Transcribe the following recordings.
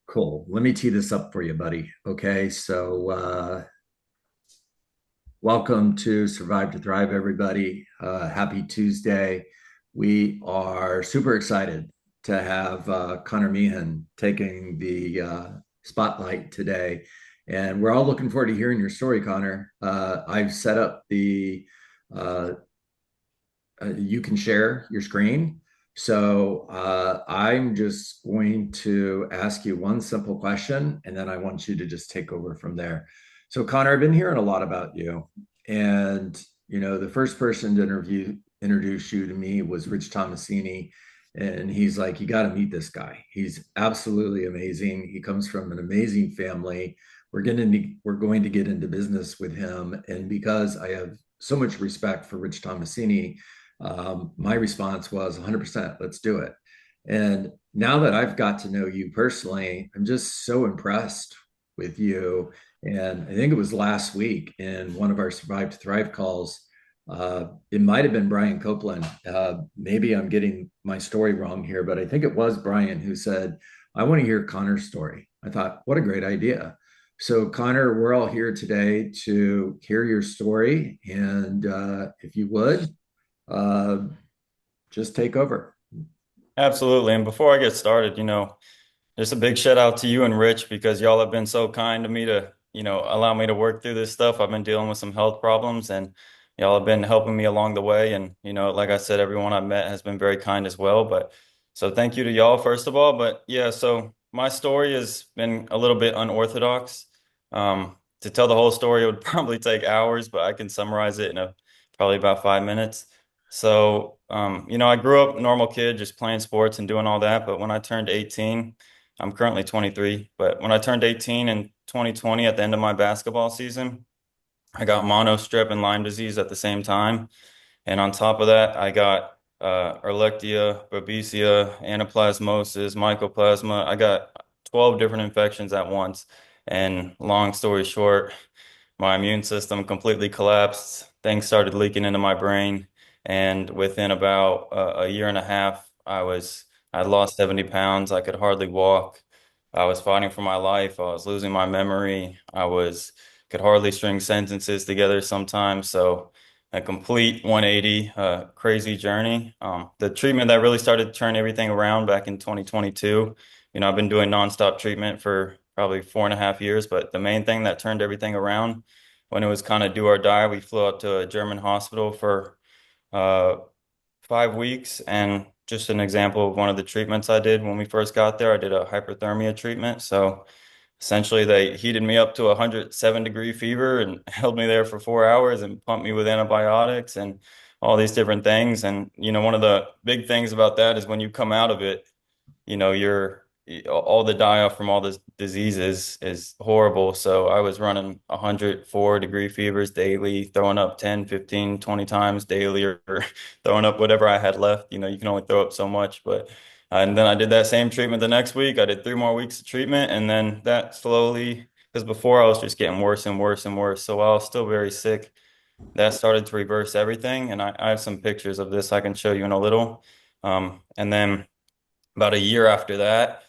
Cool. Let me tee this up for you, buddy. Okay. Welcome to Survive to Thrive, everybody. Happy Tuesday. We are super excited to have Connor Meehan taking the spotlight today. And we're all looking forward to hearing your story, Connor. I've set up uh, you can share your screen. I'm just going to ask you one simple question, and then I want you to just take over from there. So, Connor, I've been hearing a lot about you, and the first person to introduce you to me was Rich Tomasini, and he's like, you got to meet this guy. He's absolutely amazing. He comes from an amazing family. We're going to get into business with him, and because I have so much respect for Rich Tomasini, my response was 100%, let's do it. And now that I've got to know you personally, I'm just so impressed with you. And I think it was last week in one of our Survive to Thrive calls. It might have been Brian Copeland. Maybe I'm getting my story wrong here, but I think it was Brian who said, I want to hear Connor's story. I thought, what a great idea. So, Connor, we're all here today to hear your story. And if you would, uh, just take over. Absolutely. And before I get started, just a big shout out to you and Rich because y'all have been so kind to me to, allow me to work through this stuff. I've been dealing with some health problems and y'all have been helping me along the way. And, like I said, everyone I've met has been very kind as well. But so thank you to y'all, first of all. But yeah, so my story has been a little bit unorthodox. To tell the whole story, it would probably take hours, but I can summarize it in probably about 5 minutes. So, I grew up normal kid, just playing sports and doing all that. But when I turned 18, I'm currently 23, but when I turned 18 in 2020 at the end of my basketball season, I got mono, strep, and Lyme disease at the same time. And on top of that, I got Ehrlichia, Babesia, anaplasmosis, mycoplasma. I got 12 different infections at once. And long story short, my immune system completely collapsed. Things started leaking into my brain. And within about a year and a half, I lost 70 pounds. I could hardly walk. I was fighting for my life. I was losing my memory. Could hardly string sentences together sometimes. So a complete 180, crazy journey. The treatment that really started to turn everything around back in 2022. I've been doing nonstop treatment for probably 4.5 years, but the main thing that turned everything around when it was kind of do or die, we flew out to a German hospital for uh, 5 weeks. And just an example of one of the treatments I did when we first got there, I did a hyperthermia treatment. So essentially, they heated me up to 107-degree fever and held me there for 4 hours and pumped me with antibiotics and all these different things. And, one of the big things about that is when you come out of it, you're all the die-off from all this diseases is horrible. So I was running 104-degree fevers daily, throwing up 10, 15, 20 times daily, or throwing up whatever I had left. You can only throw up so much, but and then I did that same treatment the next week. I did 3 more weeks of treatment, and then that slowly, because before I was just getting worse and worse and worse. So while I was still very sick, that started to reverse everything. And I have some pictures of this I can show you in a little. And then about a year after that,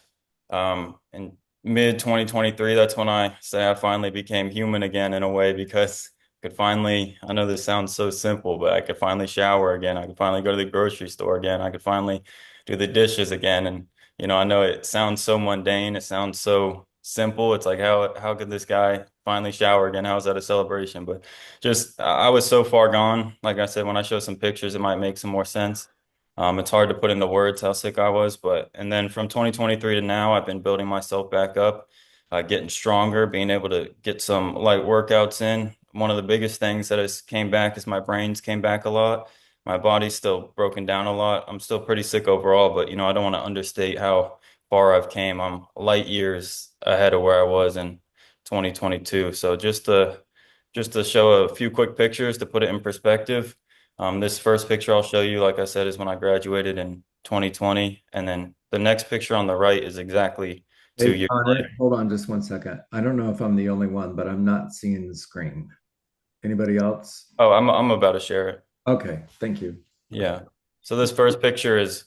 in mid 2023, that's when I say I finally became human again in a way because I could finally, I know this sounds so simple, but I could finally shower again. I could finally go to the grocery store again. I could finally do the dishes again. And, I know it sounds so mundane. It sounds so simple. It's like, how could this guy finally shower again? How is that a celebration? But just, I was so far gone. Like I said, when I show some pictures, it might make some more sense. It's hard to put into words how sick I was, and then from 2023 to now, I've been building myself back up, getting stronger, being able to get some light workouts in. One of the biggest things that has came back is my brains came back a lot. My body's still broken down a lot. I'm still pretty sick overall, but I don't want to understate how far I've came. I'm light years ahead of where I was in 2022. So just to show a few quick pictures to put it in perspective. This first picture I'll show you, like I said, is when I graduated in 2020. And then the next picture on the right is exactly two Hey, years Connor, later. hold on just one second. I don't know if I'm the only one, but I'm not seeing the screen. Anybody else? Oh, I'm about to share it. Okay, thank you. Yeah. So this first picture is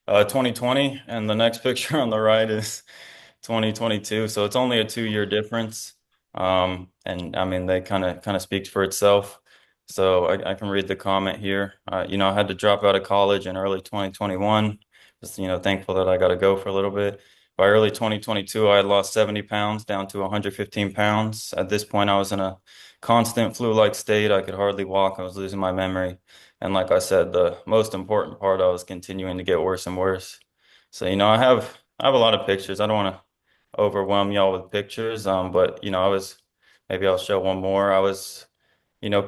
2020, and the next picture on the right is 2022. So it's only a 2 year difference. And I mean, they kind of speaks for itself. So I can read the comment here. I had to drop out of college in early 2021. Just, thankful that I got to go for a little bit. By early 2022, I had lost 70 pounds down to 115 pounds. At this point, I was in a constant flu-like state. I could hardly walk. I was losing my memory. And like I said, the most important part, I was continuing to get worse and worse. So, I have a lot of pictures. I don't want to overwhelm y'all with pictures. But maybe I'll show one more. I was,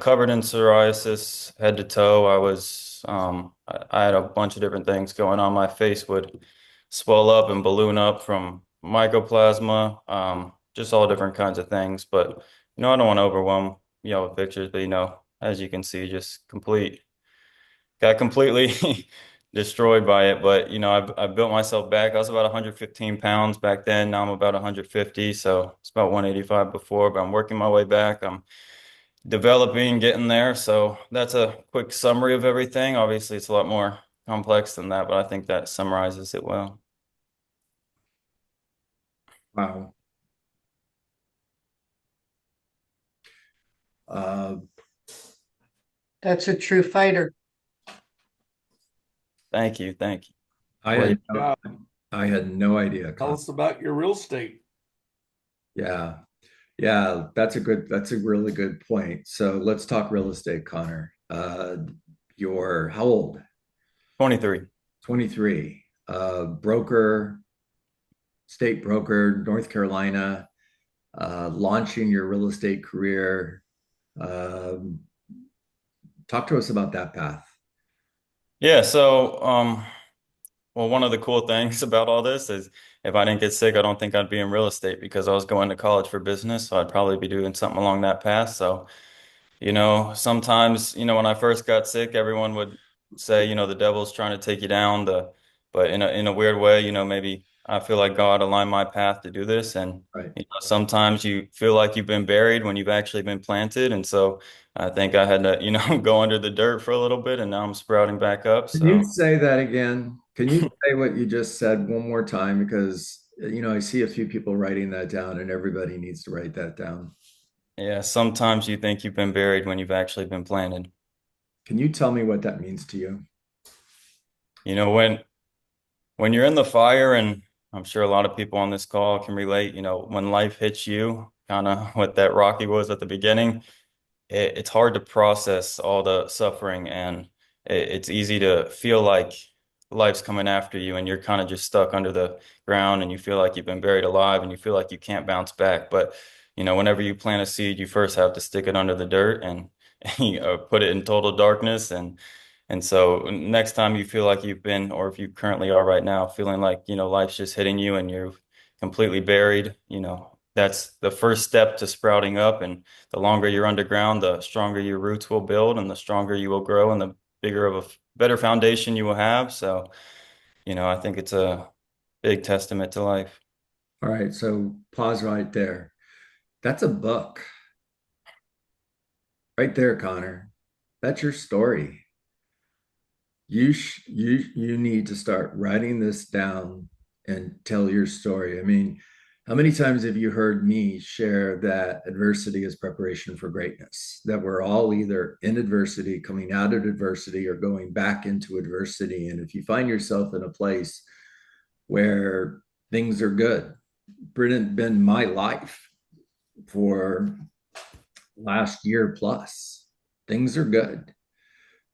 covered in psoriasis head to toe. I had a bunch of different things going on. My face would swell up and balloon up from mycoplasma, just all different kinds of things. But, I don't want to overwhelm y'all with pictures, but, as you can see, just got completely destroyed by it. But I built myself back. I was about 115 pounds back then. Now I'm about 150, so it's about 185 before. But I'm working my way back. I'm developing, getting there. So that's a quick summary of everything. Obviously, it's a lot more complex than that, but I think that summarizes it well. Wow. Uh, That's a true fighter. Thank you, thank you. I Well, had Great no, job. I had no idea, Tell Con. us about your real estate. Yeah. Yeah, that's a really good point. So let's talk real estate, Connor. You're how old? 23. 23. Broker, state broker, North Carolina, launching your real estate career. Um, Talk to us about that path. Yeah, so well, one of the cool things about all this is if I didn't get sick, I don't think I'd be in real estate because I was going to college for business, so I'd probably be doing something along that path. So sometimes, when I first got sick, everyone would say, the devil's trying to take you down, but in a weird way, maybe I feel like God aligned my path to do this. And, Right. sometimes you feel like you've been buried when you've actually been planted. And so I think I had to, go under the dirt for a little bit, and now I'm sprouting back up. Can you So say that again? Can you say what you just said one more time? Because, I see a few people writing that down and everybody needs to write that down. yeah, sometimes you think you've been buried when you've actually been planted. Can you tell me what that means to you? You know, when you're in the fire, and I'm sure a lot of people on this call can relate, when life hits you, kind of what that Rocky was at the beginning, it's hard to process all the suffering, and it's easy to feel like life's coming after you and you're kind of just stuck under the ground and you feel like you've been buried alive and you feel like you can't bounce back. But, whenever you plant a seed, you first have to stick it under the dirt and put it in total darkness. And so next time you feel like you've been, or if you currently are right now, feeling like, life's just hitting you and you're completely buried, that's the first step to sprouting up. And the longer you're underground, the stronger your roots will build and the stronger you will grow and the bigger of a better foundation you will have. So, I think it's a big testament to life. All right, so pause right there. That's a book right there, Connor. That's your story. You need to start writing this down and tell your story. I mean, how many times have you heard me share that adversity is preparation for greatness? That we're all either in adversity, coming out of adversity, or going back into adversity. And if you find yourself in a place where things are good, been my life for last year plus, things are good.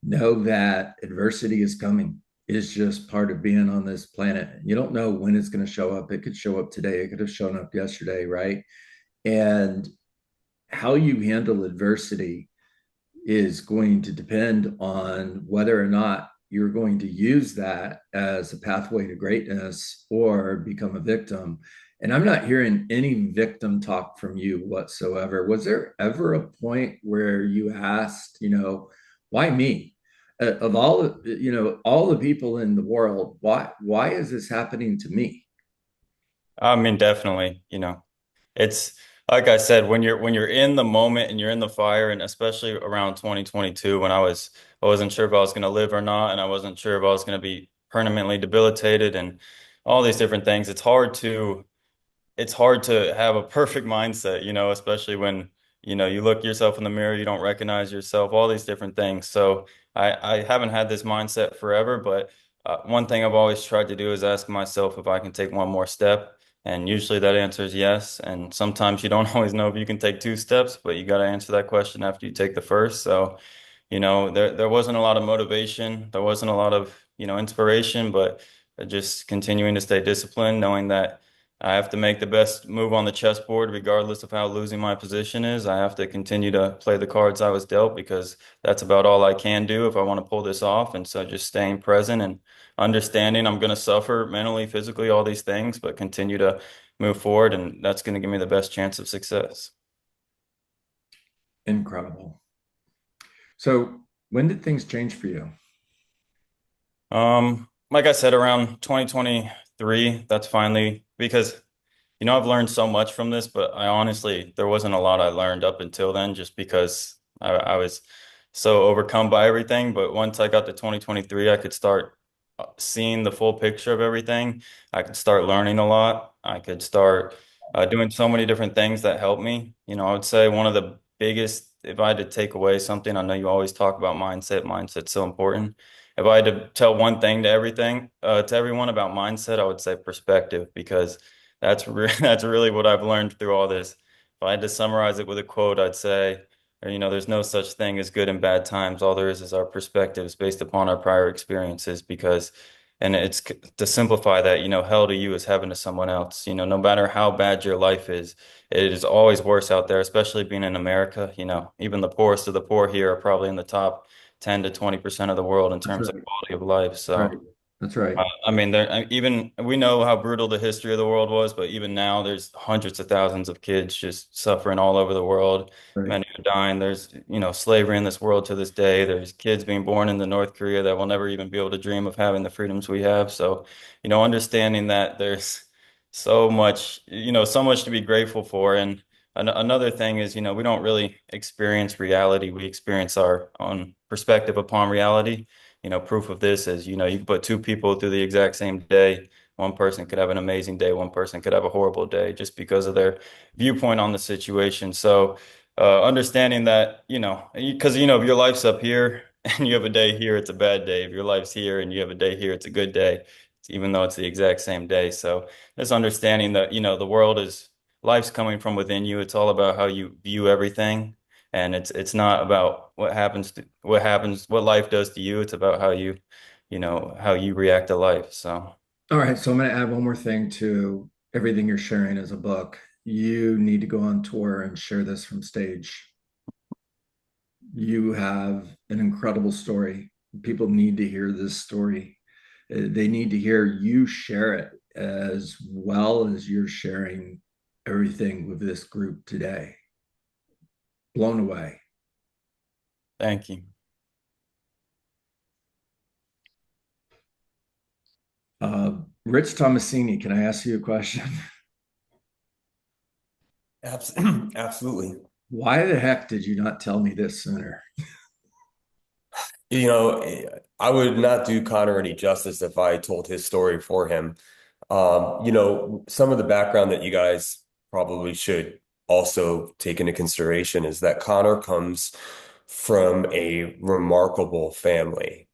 Know that adversity is coming. It's just part of being on this planet. You don't know when it's going to show up. It could show up today. It could have shown up yesterday, right? And how you handle adversity is going to depend on whether or not you're going to use that as a pathway to greatness or become a victim. And I'm not hearing any victim talk from you whatsoever. Was there ever a point where you asked, why me? Of all, all the people in the world, why is this happening to me? I mean, definitely, it's like I said, when you're in the moment and you're in the fire, and especially around 2022 when I wasn't sure if I was going to live or not, and I wasn't sure if I was going to be permanently debilitated and all these different things. It's hard to it's hard to have a perfect mindset, especially when, you look yourself in the mirror, you don't recognize yourself, all these different things. So I haven't had this mindset forever, but one thing I've always tried to do is ask myself if I can take one more step. And usually that answer is yes. And sometimes you don't always know if you can take two steps, but you got to answer that question after you take the first. So, there wasn't a lot of motivation, there wasn't a lot of, inspiration, but just continuing to stay disciplined, knowing that I have to make the best move on the chessboard, regardless of how losing my position is. I have to continue to play the cards I was dealt because that's about all I can do if I want to pull this off. And so just staying present and understanding I'm going to suffer mentally, physically, all these things, but continue to move forward. And that's going to give me the best chance of success. Incredible. So when did things change for you? Like I said, around 2023, that's finally because I've learned so much from this, but I honestly, there wasn't a lot I learned up until then just because I was so overcome by everything. But once I got to 2023, I could start seeing the full picture of everything. I could start learning a lot. I could start doing so many different things that help me. I would say one of the biggest, if I had to take away something, I know you always talk about mindset's so important. If I had to tell one thing to everyone about mindset, I would say perspective, because that's really what I've learned through all this. If I had to summarize it with a quote, I'd say, there's no such thing as good and bad times. All there is our perspectives based upon our prior experiences. And it's to simplify that, hell to you is heaven to someone else. No matter how bad your life is, it is always worse out there, especially being in America. Even the poorest of the poor here are probably in the top 10 to 20% of the world in That's terms of right. quality of life. Right. So. That's right. I mean, even we know how brutal the history of the world was, but even now, there's hundreds of thousands of kids just suffering all over the world. Right. Many are dying. There's, slavery in this world to this day. There's kids being born into North Korea that will never even be able to dream of having the freedoms we have. So, understanding that there's so much to be grateful for. And another thing is, we don't really experience reality. We experience our own perspective upon reality. Proof of this is, you can put two people through the exact same day. One person could have an amazing day. One person could have a horrible day just because of their viewpoint on the situation. So, understanding that, because, if your life's up here and you have a day here, it's a bad day. If your life's here and you have a day here, it's a good day, even though it's the exact same day. So, this understanding that, the world is life's coming from within you. It's all about how you view everything. And it's not about what life does to you. It's about how you react to life. So All right. So I'm going to add one more thing to everything you're sharing as a book. You need to go on tour and share this from stage. You have an incredible story. People need to hear this story. They need to hear you share it as well as you're sharing everything with this group today. Blown away. thank you. Rich Tomasini, can I ask you a question? Absolutely. Why the heck did you not tell me this sooner? You know, I would not do Connor any justice if I told his story for him. Some of the background that you guys probably should also take into consideration is that Connor comes from a remarkable family.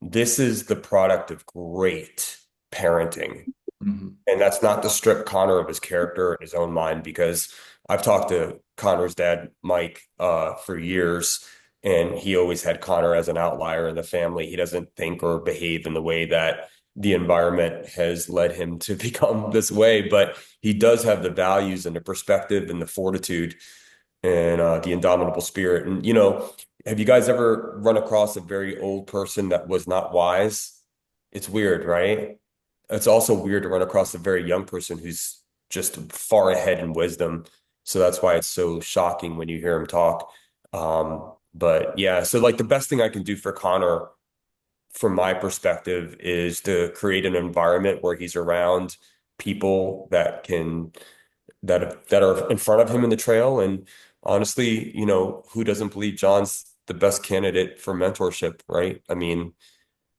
This is the product of great parenting. Mhm. And that's not to strip Connor of his character and his own mind, because I've talked to Connor's dad, Mike, for years, and he always had Connor as an outlier in the family. He doesn't think or behave in the way that the environment has led him to become this way, but he does have the values and the perspective and the fortitude and the indomitable spirit. And, have you guys ever run across a very old person that was not wise? It's weird, right? It's also weird to run across a very young person who's just far ahead in wisdom. So that's why it's so shocking when you hear him talk. But yeah, so like the best thing I can do for Connor, from my perspective, is to create an environment where he's around people that are in front of him in the trail. And honestly, who doesn't believe John's the best candidate for mentorship, right? I mean,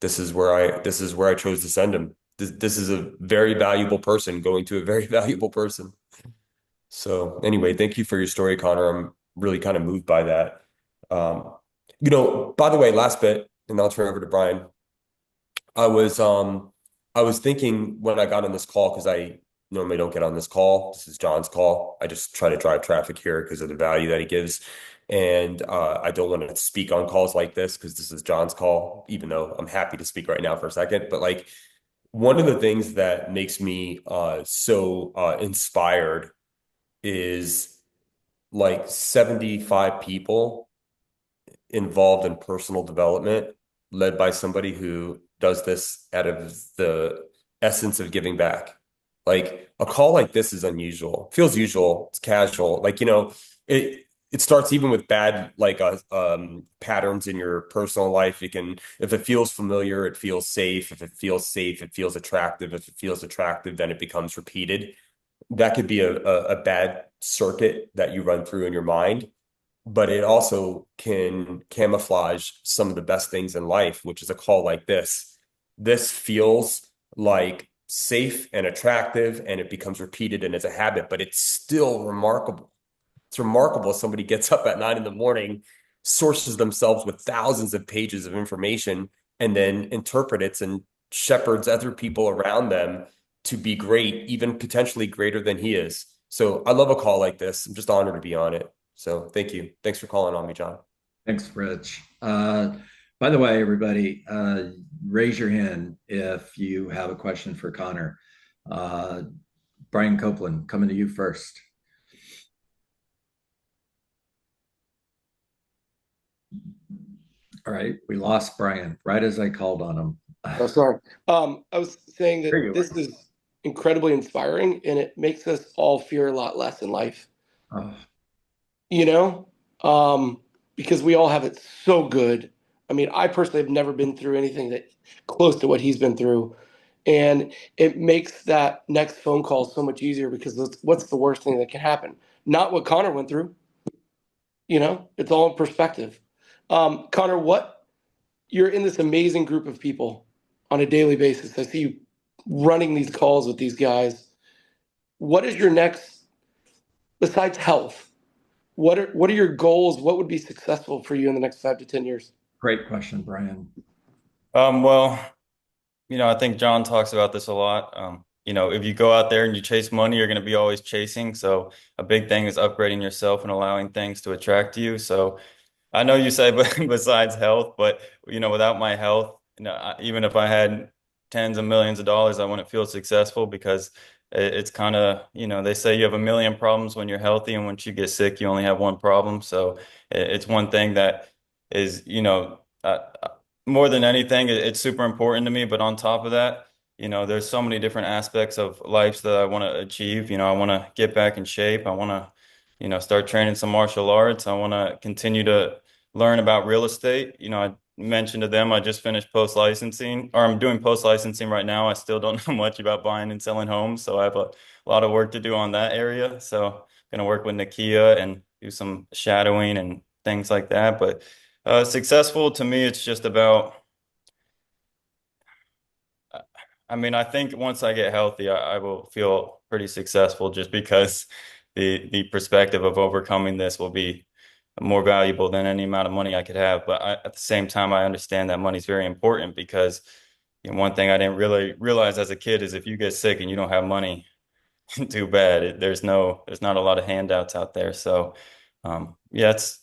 this is where I chose to send him. this is a very valuable person going to a very valuable person. So anyway, thank you for your story, Connor. I'm really kind of moved by that. Um, by the way, last bit, and I'll turn it over to Brian. I was um I was thinking when I got on this call, because I normally don't get on this call. This is John's call. I just try to drive traffic here because of the value that he gives. And I don't want to speak on calls like this because this is John's call, even though I'm happy to speak right now for a second. But like one of the things that makes me so inspired is like 75 people involved in personal development, led by somebody who does this out of the essence of giving back. Like a call like this is unusual. Feels usual. It's casual. Like, it starts even with bad patterns in your personal life. You can, if it feels familiar, it feels safe. If it feels safe, it feels attractive. If it feels attractive, then it becomes repeated. That could be a bad circuit that you run through in your mind, but it also can camouflage some of the best things in life, which is a call like this. This feels like safe and attractive, and it becomes repeated and it's a habit, but it's still remarkable. It's remarkable somebody gets up at 9 in the morning, sources themselves with thousands of pages of information, and then interprets and shepherds other people around them to be great, even potentially greater than he is. So I love a call like this. I'm just honored to be on it. So thank you. Thanks for calling on me, John. Thanks, Rich. By the way, everybody, raise your hand if you have a question for Connor. Brian Copeland, coming to you first. All right, we lost Brian right as I called on him. Oh, sorry. I was saying There you that this is incredibly inspiring, and it makes us all fear a lot less in life, Oh, you know? Because we all have it so good. I mean, I personally have never been through anything that close to what he's been through. And it makes that next phone call so much easier because what's the worst thing that can happen? Not what Connor went through, it's all in perspective. Connor, you're in this amazing group of people on a daily basis. I see you running these calls with these guys. What is your next, besides health? What are your goals? What would be successful for you in the next 5 to 10 years? great question, Brian. Well, I think John talks about this a lot. If you go out there and you chase money, you're going to be always chasing. So a big thing is upgrading yourself and allowing things to attract you. So I know you say besides health, but without my health, even if I had tens of millions of dollars, I wouldn't feel successful because it's kind of, they say you have a million problems when you're healthy, and once you get sick, you only have one problem. So it's one thing that is, more than anything, it's super important to me. But on top of that, there's so many different aspects of life that I want to achieve. I want to get back in shape. I want to, start training some martial arts. I want to continue to learn about real estate. I mentioned to them I just finished post-licensing, or I'm doing post-licensing right now. I still don't know much about buying and selling homes, so I have a lot of work to do on that area. So I'm going to work with Nakia and do some shadowing and things like that. But successful to me, it's just about, I think once I get healthy, I will feel pretty successful just because the perspective of overcoming this will be more valuable than any amount of money I could have. But at the same time, I understand that money's very important because one thing I didn't really realize as a kid is if you get sick and you don't have money, too bad. There's not a lot of handouts out there. So, yeah, it's,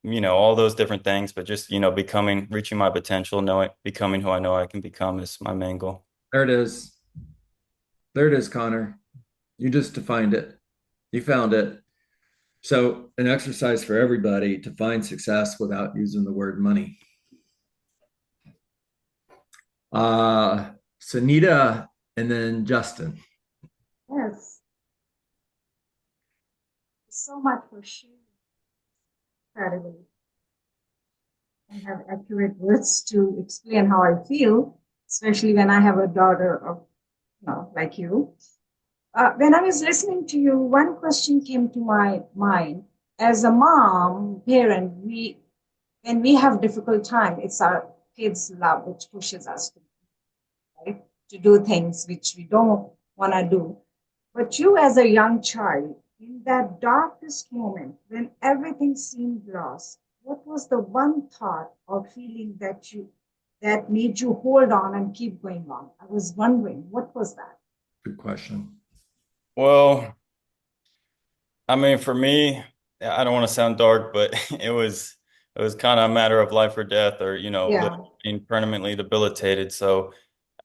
all those different things, but just, reaching my potential, becoming who I know I can become is my main goal. There it is. There it is, Connor. You just defined it. You found it. So, an exercise for everybody to find success without using the word money. Sunita and then Justin. Yes. So much for sharing. Incredible. I have accurate words to explain how I feel, especially when I have a daughter of, like you. When I was listening to you, one question came to my mind. As a mom, parent, when we have difficult time, it's our kids' love which pushes us to, right? to do things which we don't want to do. But you, as a young child, in that darkest moment when everything seemed lost, what was the one thought or feeling that made you hold on and keep going on? I was wondering, what was that? Good question. Well, I mean, for me, I don't want to sound dark, but it was kind of a matter of life or death, or Yeah. being permanently debilitated. So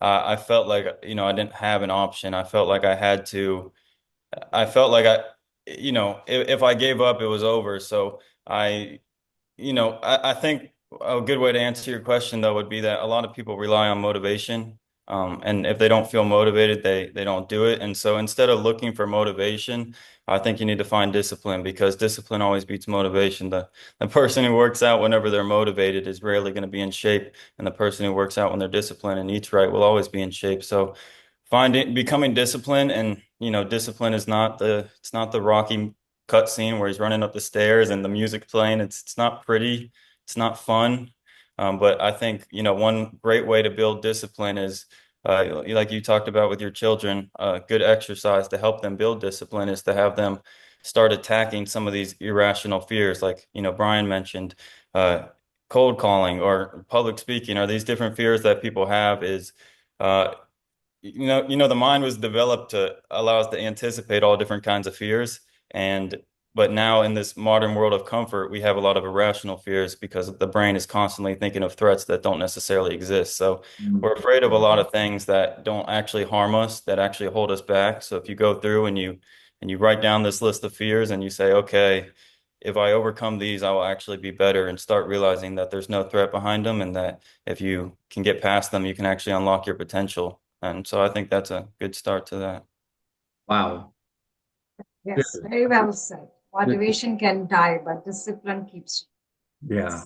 I felt like I didn't have an option. I felt like I had to. I felt like if I gave up, it was over. So I I think a good way to answer your question though would be that a lot of people rely on motivation. And if they don't feel motivated, they don't do it. And so instead of looking for motivation, I think you need to find discipline, because discipline always beats motivation. The person who works out whenever they're motivated is rarely going to be in shape, and the person who works out when they're disciplined and eats right will always be in shape. So becoming disciplined, and discipline is not it's not the Rocky cut scene where he's running up the stairs and the music playing. It's not pretty, it's not fun. But I think one great way to build discipline is like you talked about with your children. Good exercise to help them build discipline is to have them start attacking some of these irrational fears, like Brian mentioned, cold calling or public speaking, or these different fears that people have. Is uh, the mind was developed to allow us to anticipate all different kinds of fears. And but now in this modern world of comfort, we have a lot of irrational fears because the brain is constantly thinking of threats that don't necessarily exist. So we're afraid of a lot of things that don't actually harm us, that actually hold us back. So if you go through and you write down this list of fears and you say, okay, if I overcome these, I will actually be better, and start realizing that there's no threat behind them, and that if you can get past them, you can actually unlock your potential. And so I think that's a good start to that. Wow. Yes, Good. very well said. Good. Motivation can die, but discipline keeps you. Yeah.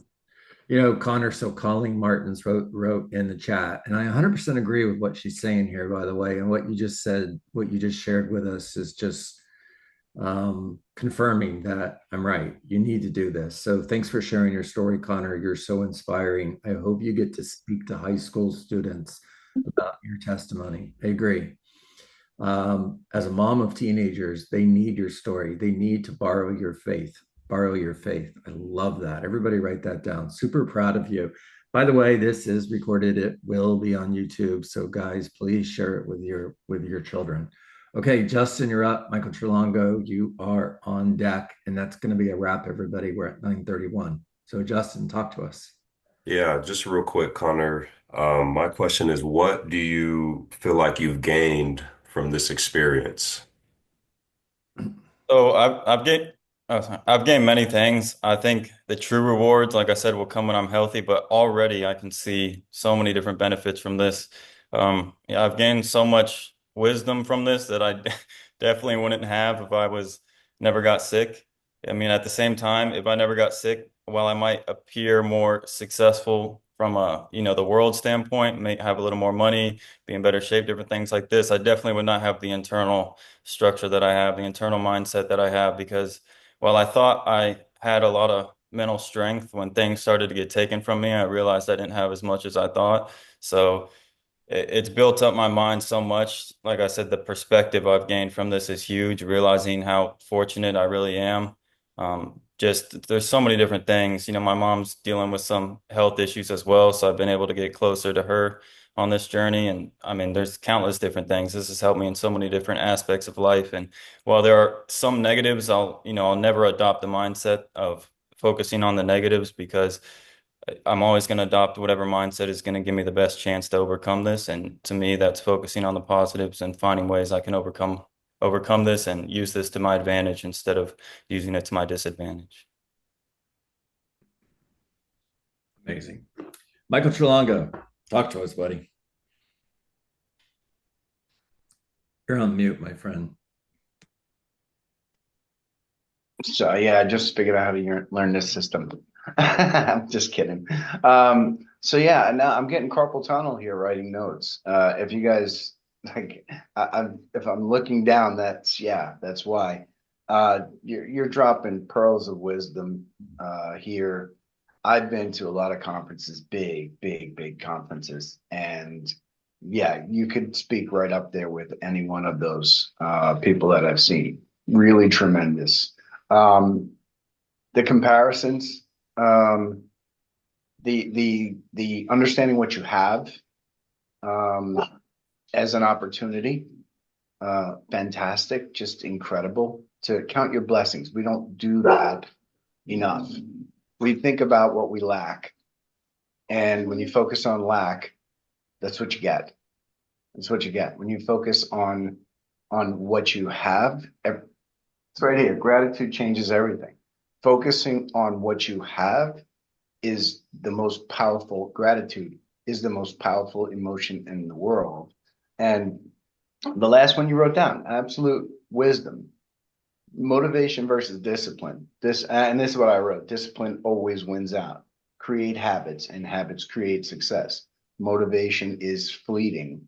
Yes. Connor, so Colleen Martins wrote in the chat, and I 100% agree with what she's saying here, by the way. And what you just said, what you just shared with us is just confirming that I'm right. You need to do this. So thanks for sharing your story, Connor. You're so inspiring. I hope you get to speak to high school students about your testimony. I agree. As a mom of teenagers, they need your story. They need to borrow your faith. Borrow your faith. I love that. Everybody write that down. Super proud of you. By the way, this is recorded. It will be on YouTube. So guys, please share it with your children. Okay, Justin, you're up. Michael Trelongo, you are on deck. And that's going to be a wrap, everybody. We're at 9:31. So Justin, talk to us. Yeah, just real quick, Connor. My question is, what do you feel like you've gained from this experience? So I've gained many things. I think the true rewards, like I said, will come when I'm healthy, but already I can see so many different benefits from this. Yeah, I've gained so much wisdom from this that I definitely wouldn't have if I was never got sick. I mean, at the same time, if I never got sick, while I might appear more successful from the world standpoint, may have a little more money, be in better shape, different things like this, I definitely would not have the internal structure that I have, the internal mindset that I have, because while I thought I had a lot of mental strength, when things started to get taken from me, I realized I didn't have as much as I thought. So it's built up my mind so much. Like I said, the perspective I've gained from this is huge, realizing how fortunate I really am. Just there's so many different things. My mom's dealing with some health issues as well, so I've been able to get closer to her on this journey. And I mean, there's countless different things. This has helped me in so many different aspects of life. And while there are some negatives, I'll never adopt the mindset of focusing on the negatives, because I'm always going to adopt whatever mindset is going to give me the best chance to overcome this. And to me, that's focusing on the positives and finding ways I can overcome this and use this to my advantage instead of using it to my disadvantage. Amazing. Michael Trelongo, talk to us, buddy. You're on mute, my friend. So yeah, I just figured out how to learn this system. I'm just kidding. So yeah, now I'm getting carpal tunnel here writing notes. If you guys like, if I'm looking down, that's why. You're dropping pearls of wisdom here. I've been to a lot of conferences, big conferences, and yeah, you could speak right up there with any one of those people that I've seen. Really tremendous. The comparisons, the understanding what you have as an opportunity, fantastic, just incredible. To count your blessings. We don't do that enough. We think about what we lack. And when you focus on lack, that's what you get. That's what you get. When you focus on what you have, it's right here. Gratitude changes everything. Focusing on what you have is the most powerful. Gratitude is the most powerful emotion in the world. And the last one you wrote down, absolute wisdom. Motivation versus discipline. This is what I wrote. Discipline always wins out. Create habits, and habits create success. Motivation is fleeting.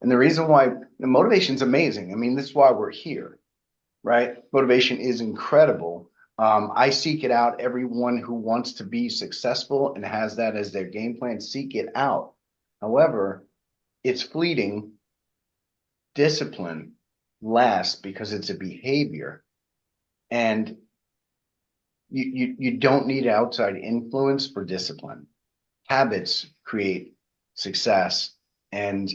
And the reason why the motivation is amazing. I mean, this is why we're here, right? Motivation is incredible. I seek it out. Everyone who wants to be successful and has that as their game plan, seek it out. However, it's fleeting. Discipline lasts because it's a behavior. And you don't need outside influence for discipline. Habits create success. And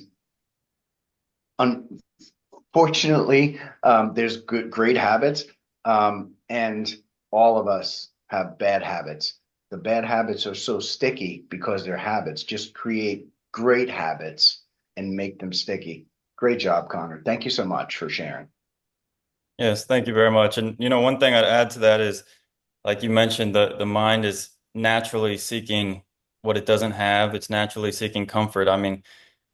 unfortunately, there's great habits. And all of us have bad habits. The bad habits are so sticky because they're habits. Just create great habits and make them sticky. Great job, Connor. Thank you so much for sharing. Yes, thank you very much. And one thing I'd add to that is, like you mentioned, the mind is naturally seeking what it doesn't have. It's naturally seeking comfort. I mean,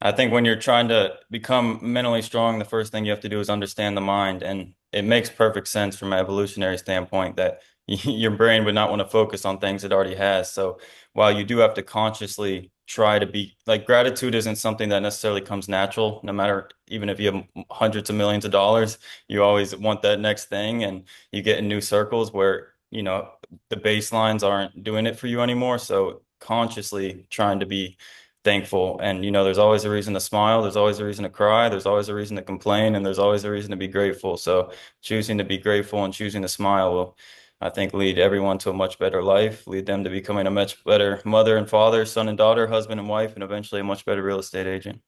I think when you're trying to become mentally strong, the first thing you have to do is understand the mind. And it makes perfect sense from an evolutionary standpoint that your brain would not want to focus on things it already has. So while you do have to consciously try to be like, gratitude isn't something that necessarily comes natural, no matter, even if you have hundreds of millions of dollars, you always want that next thing, and you get in new circles where, the baselines aren't doing it for you anymore. So consciously trying to be thankful. And, there's always a reason to smile. There's always a reason to cry. There's always a reason to complain. And there's always a reason to be grateful. So choosing to be grateful and choosing to smile will, I think, lead everyone to a much better life, lead them to becoming a much better mother and father, son and daughter, husband and wife, and eventually a much better real estate agent.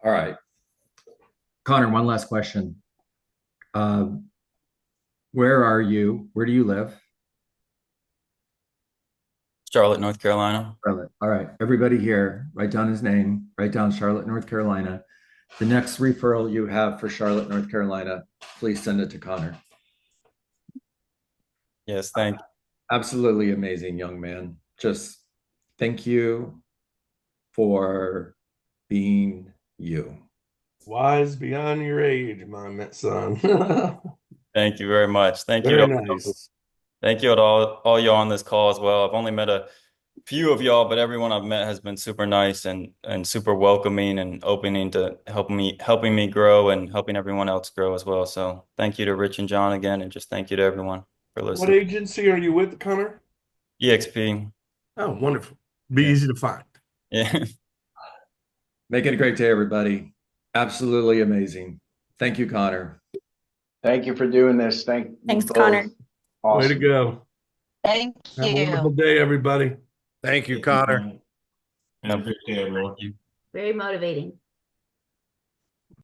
All right. Connor, one last question. Where are you? Where do you live? Charlotte, North Carolina. Charlotte. All right. Everybody here, write down his name, write down Charlotte, North Carolina. The next referral you have for Charlotte, North Carolina, please send it to Connor. Yes, thank you. Absolutely amazing, young man. Just thank you for being you. Wise beyond your age, my son. Thank you very much. Thank you. Very nice. Thank you to all y'all on this call as well. I've only met a few of y'all, but everyone I've met has been super nice and super welcoming and opening to helping me grow and helping everyone else grow as well. So thank you to Rich and John again, and just thank you to everyone for listening. What agency are you with, Connor? EXP. Oh, wonderful. Be easy to find. Yeah. Make it a great day, everybody. Absolutely amazing. Thank you, Connor. Thanks for doing this. Thanks, Connor. Awesome. Way to go. Thank Have a you. wonderful day, everybody. Thank you, Connor. Have a good day, everyone. Very motivating.